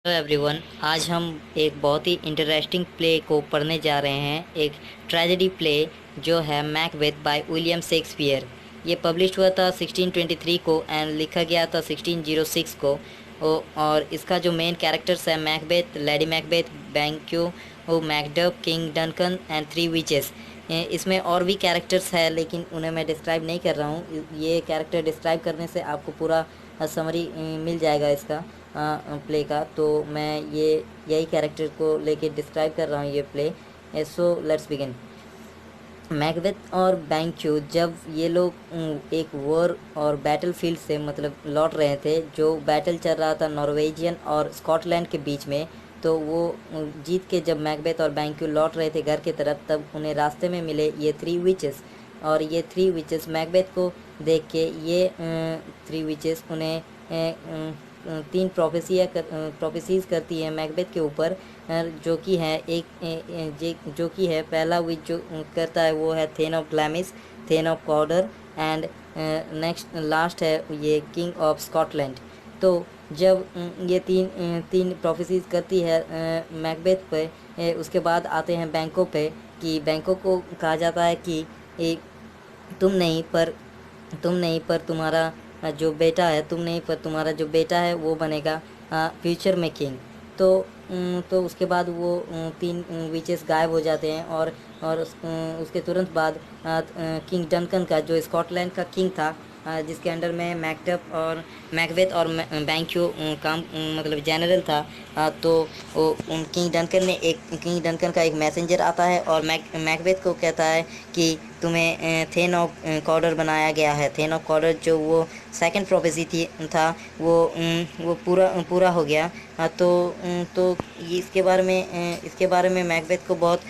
Hello everyone, आज हम एक बहुत ही इंटरेस्टिंग प्ले को पढ़ने जा रहे हैं। एक ट्रेजेडी प्ले जो है मैकबेथ बाय विलियम शेक्सपियर। ये पब्लिश हुआ था 1623 को एंड लिखा गया था 1606 को। और इसका जो मेन कैरेक्टर्स है Macbeth, lady Macbeth, Banquo, Macduff, king Duncan and three witches. इसमें और भी कैरेक्टर्स है लेकिन उन्हें मैं डिस्क्राइब नहीं कर रहा हूँ। ये कैरेक्टर डिस्क्राइब करने से आपको पूरा समरी मिल जाएगा इसका प्ले का। तो मैं यही कैरेक्टर को लेके डिस्क्राइब कर रहा हूँ ये play. So let's begin. Macbeth और बैंक्यू जब ये लोग एक वॉर और बैटल फील्ड से मतलब लौट रहे थे, जो बैटल चल रहा था नॉर्वेजियन और स्कॉटलैंड के बीच में, तो वो जीत के जब मैकबेथ और बैंक्यू लौट रहे थे घर की तरफ, तब उन्हें रास्ते में मिले ये थ्री विचेस। और ये थ्री विचेस मैकबेथ को देख के ये थ्री विचेस उन्हें तीन प्रोफेसीज करती है मैकबेथ के ऊपर, जो कि है जो कि है पहला विच जो करता है वो है thane of Glamis, thane of Cawdor and next last है ये किंग ऑफ स्कॉटलैंड। तो जब ये तीन प्रोफेसीज करती है मैकबेथ पे, उसके बाद आते हैं बैंकों पे कि बैंकों को कहा जाता है कि तुम नहीं पर तुम्हारा जो बेटा है जो बेटा है वो बनेगा फ्यूचर में किंग। तो उसके बाद वो तीन विचेस गायब हो जाते हैं और उसके तुरंत बाद किंग डनकन का, जो स्कॉटलैंड का किंग था, जिसके अंडर में मैकडब और मैकबेथ और बैंक्यू काम मतलब जनरल था। तो किंग डनकन का एक मैसेंजर आता है और मैकबेथ को कहता है कि तुम्हें थेन ऑफ कॉर्डर बनाया गया है। थेन ऑफ कॉर्डर जो वो सेकंड प्रोफेसी था वो पूरा हो गया। तो इसके बारे में मैकबेथ को बहुत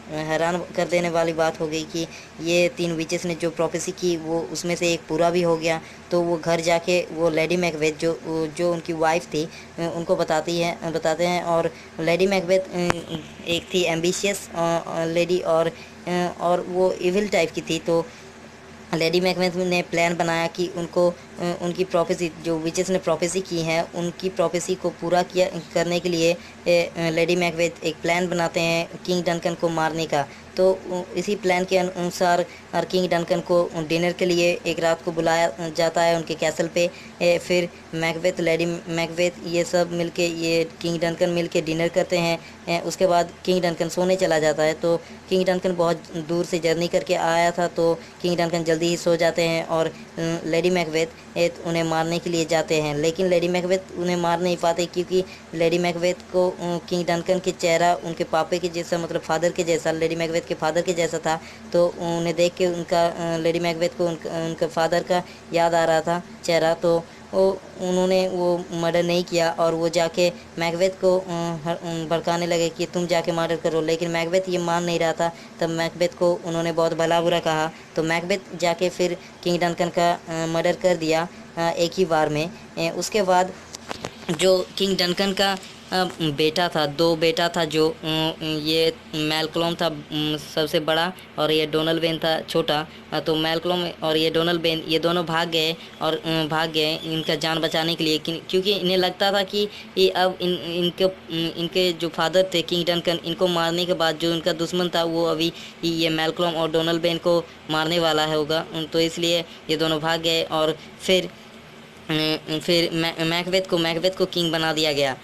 हैरान कर देने वाली बात हो गई कि ये तीन विचेस ने जो प्रोफेसी की वो उसमें से एक पूरा भी हो गया। तो वो घर जाके वो लेडी मैकबेथ जो उनकी वाइफ थी उनको बताते हैं। और लेडी मैकबेथ एक थी एम्बिशियस लेडी और वो इविल टाइप की थी। तो लेडी मैकबेथ ने प्लान बनाया कि उनकी प्रोफेसी जो विचेस ने प्रोफेसी की है उनकी प्रोफेसी को पूरा करने के लिए लेडी मैकबेथ एक प्लान बनाते हैं किंग डनकन को मारने का। तो इसी प्लान के अनुसार किंग डनकन को डिनर के लिए एक रात को बुलाया जाता है उनके कैसल पे। फिर मैकबेथ, लेडी मैकबेथ ये सब मिलके ये किंग डनकन मिलके डिनर करते हैं। उसके बाद किंग डनकन सोने चला जाता है। तो किंग डनकन बहुत दूर से जर्नी करके आया था, तो किंग डनकन जल्दी ही सो जाते हैं और लेडी मैकबेथ उन्हें मारने के लिए जाते हैं। लेकिन लेडी मैकबेथ उन्हें मार नहीं पाते क्योंकि लेडी मैकबेथ को किंग डनकन के चेहरा उनके पापे के जैसा मतलब फादर के जैसा, लेडी मैकबेथ के फादर के जैसा था। तो उन्हें देख के लेडी मैकबेथ को उनका फादर का याद आ रहा था चेहरा। तो उन्होंने वो मर्डर नहीं किया और वो जाके मैकबेथ को भड़काने लगे कि तुम जाके मर्डर करो। लेकिन मैकबेथ ये मान नहीं रहा था। तब मैकबेथ को उन्होंने बहुत भला बुरा कहा। तो मैकबेथ जाके फिर किंग डनकन का मर्डर कर दिया एक ही बार में। उसके बाद जो किंग डनकन का बेटा था, दो बेटा था, जो ये मैलकलम था सबसे बड़ा और ये डोनल बेन था छोटा। तो मैलकलम और ये डोनल बेन ये दोनों भाग गए इनका जान बचाने के लिए, क्योंकि इन्हें लगता था कि ये अब इनके जो फादर थे किंग डनकन, इनको मारने के बाद जो उनका दुश्मन था वो अभी ये मैलकलम और डोनल बेन को मारने वाला होगा। तो इसलिए ये दोनों भाग गए और फिर मैकबेथ को किंग बना दिया गया।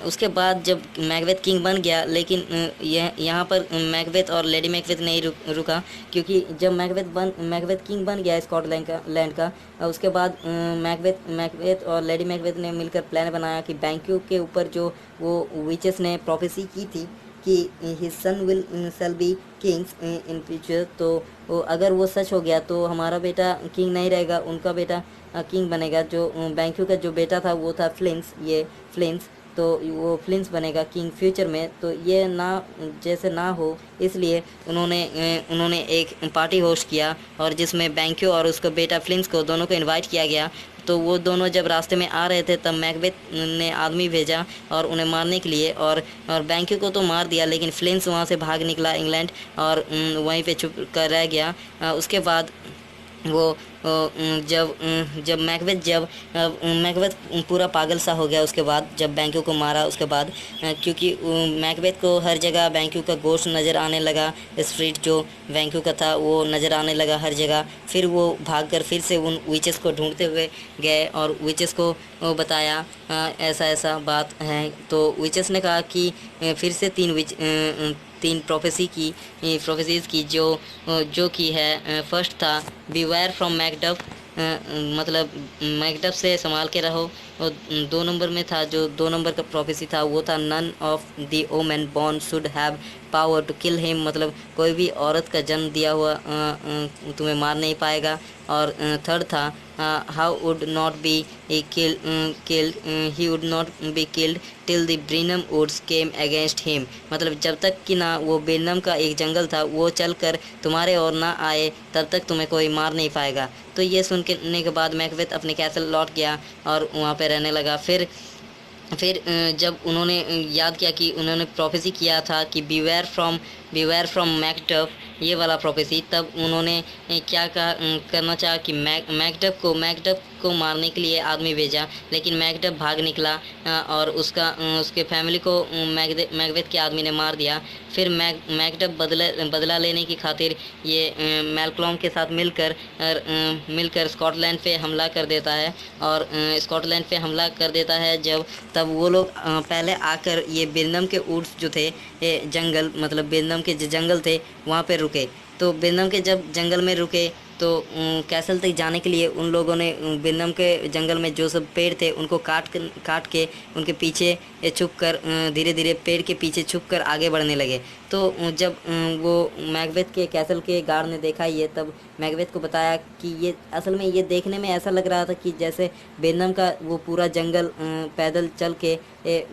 उसके बाद जब मैकबेथ किंग बन गया, लेकिन यहाँ पर मैकबेथ और लेडी मैकबेथ नहीं रुका, क्योंकि जब मैकबेथ किंग बन गया लैंड का, उसके बाद मैकबेथ और लेडी मैकबेथ ने मिलकर प्लान बनाया कि बैंक्यू के ऊपर जो वो विचेस ने प्रोफेसी की थी कि his son shall be kings in future, तो अगर वो सच हो गया तो हमारा बेटा किंग नहीं रहेगा, उनका बेटा किंग बनेगा। जो बैंक्यू का जो बेटा था वो था फ्लिंस, तो वो फ्लिंस बनेगा किंग फ्यूचर में। तो ये ना हो, इसलिए उन्होंने एक पार्टी होस्ट किया और जिसमें बैंक्यू और उसका बेटा फ्लिंस को दोनों को इनवाइट किया गया। तो वो दोनों जब रास्ते में आ रहे थे तब मैकबेथ ने आदमी भेजा और उन्हें मारने के लिए, और बैंक्यू को तो मार दिया, लेकिन फ्लिंस वहाँ से भाग निकला इंग्लैंड और वहीं पे छुप कर रह गया। उसके बाद वो जब मैकबेथ पूरा पागल सा हो गया उसके बाद, जब बैंक्यू को मारा उसके बाद, क्योंकि मैकबेथ को हर जगह बैंक्यू का गोश्त नज़र आने लगा, स्प्रिट जो बैंक्यू का था वो नज़र आने लगा हर जगह। फिर वो भागकर फिर से उन विचेस को ढूंढते हुए गए और विचेस को बताया ऐसा ऐसा बात है। तो विचेस ने कहा कि फिर से तीन प्रोफेसीज़ की जो की है। फर्स्ट था बीवेयर फ्रॉम मैकडफ, मतलब मैकडफ से संभाल के रहो। और 2 नंबर में था, जो 2 नंबर का प्रोफेसी था वो था none of the woman born should have power to kill him, मतलब कोई भी औरत का जन्म दिया हुआ तुम्हें मार नहीं पाएगा। और थर्ड था how would not be killed he would not be killed till the Birnam woods came against him, मतलब जब तक कि ना वो ब्रिनम का एक जंगल था वो चलकर तुम्हारे और ना आए तब तक तुम्हें कोई मार नहीं पाएगा। तो ये सुनने के बाद मैकबेथ अपने कैसल लौट गया और वहाँ पे रहने लगा। फिर जब उन्होंने याद किया कि उन्होंने प्रोफेसी किया था कि बीवेयर फ्रॉम मैकडफ, ये वाला प्रोफेसी, तब उन्होंने क्या करना चाहा कि मैकडफ को मारने के लिए आदमी भेजा, लेकिन मैकडफ भाग निकला और उसके फैमिली को मैकबेथ के आदमी ने मार दिया। फिर मैकडफ बदला लेने की खातिर ये मैल्कॉल्म के साथ मिलकर स्कॉटलैंड पे हमला कर देता है। और स्कॉटलैंड पे हमला कर देता है तब वो लोग पहले आकर ये बिरनम के वुड्स जो थे, जंगल, मतलब बिरनम के जो जंगल थे वहाँ पे रुके। तो बिरनम के जब जंगल में रुके तो कैसल तक जाने के लिए उन लोगों ने बिरनम के जंगल में जो सब पेड़ थे उनको काट के उनके पीछे छुप कर धीरे धीरे पेड़ के पीछे छुप कर आगे बढ़ने लगे। तो जब वो मैकबेथ के कैसल के गार्ड ने देखा ये, तब मैकबेथ को बताया कि ये असल में ये देखने में ऐसा लग रहा था कि जैसे बिरनम का वो पूरा जंगल पैदल चल के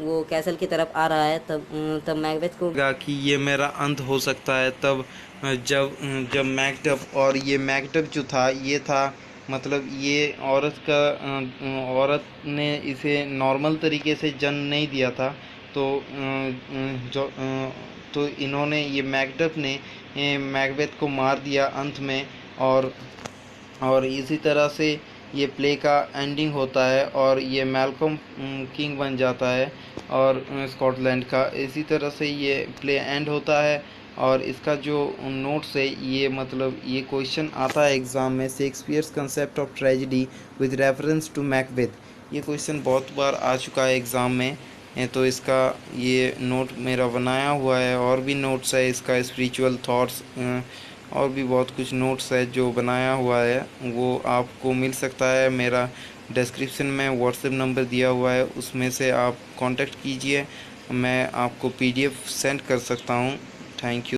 वो कैसल की तरफ आ रहा है। तब मैकबेथ को कि ये मेरा अंत हो सकता है। तब जब मैकडफ, और ये मैकडफ जो था ये था, मतलब ये औरत ने इसे नॉर्मल तरीके से जन्म नहीं दिया था। तो इन्होंने, ये मैकडफ ने मैकबेथ को मार दिया अंत में। और इसी तरह से ये प्ले का एंडिंग होता है और ये मैल्कॉम किंग बन जाता है और स्कॉटलैंड का। इसी तरह से ये प्ले एंड होता है। और इसका जो नोट्स है, ये मतलब ये क्वेश्चन आता है एग्ज़ाम में, Shakespeare's concept of tragedy with reference to Macbeth. ये क्वेश्चन बहुत बार आ चुका है एग्ज़ाम में, तो इसका ये नोट मेरा बनाया हुआ है। और भी नोट्स है इसका, स्पिरिचुअल थॉट्स, और भी बहुत कुछ नोट्स है जो बनाया हुआ है, वो आपको मिल सकता है। मेरा डिस्क्रिप्शन में व्हाट्सएप नंबर दिया हुआ है, उसमें से आप कांटेक्ट कीजिए, मैं आपको PDF सेंड कर सकता हूँ। Thank you.